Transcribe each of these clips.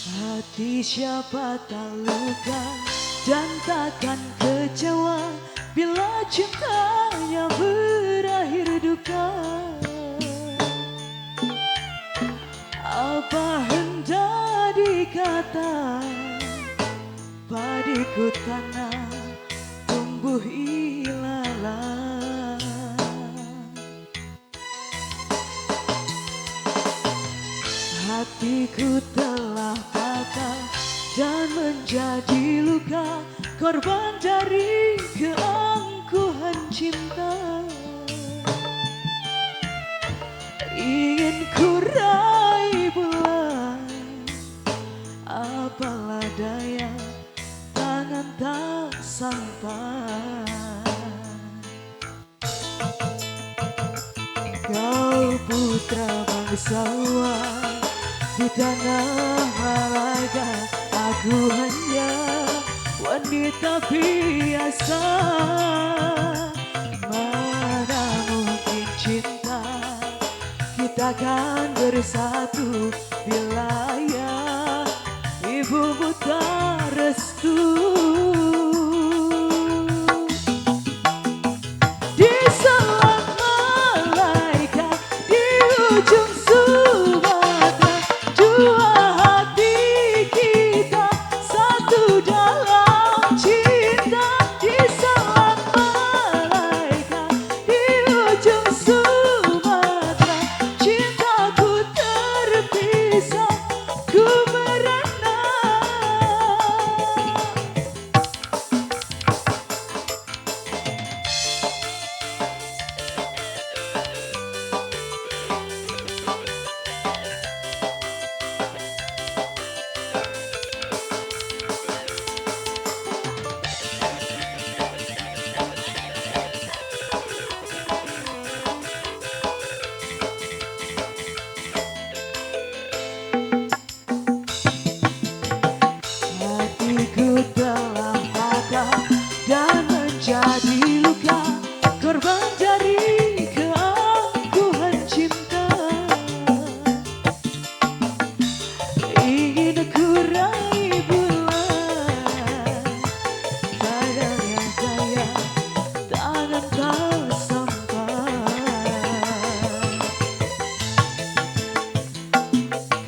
Hati siapa tak luka dan takkan kecewa bila cintanya berakhir duka. Apa hendak dikata, padiku tanah tumbuh ilalang. Hatiku telah patah dan menjadi luka, korban dari keangkuhan cinta. Ingin ku raih bulan, apalah daya, tangan tak sampai. Kau putra bangsawan di tanah Malaga, aku hanya wanita biasa. Mana mungkin cinta kita kan bersatu bila ya ibumu tak restu. Di selat Malaka, di ujung Sumatera, dua hati kita satu dalam cinta. Di selat Malaka, di ujung Sumatera, cintaku terpisah, ku merana. Hatiku telah patah dan menjadi luka, korban dari keangkuhan cinta. Ingin ku raih bulan, padanya saya tangan tak sampai.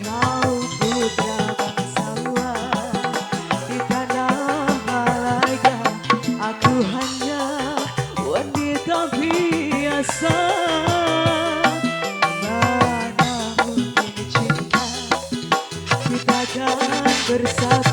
Kau putra bangsawan di tanah Malaga, aku hanya wanita biasa. Mana mungkin cinta kita kan bersatu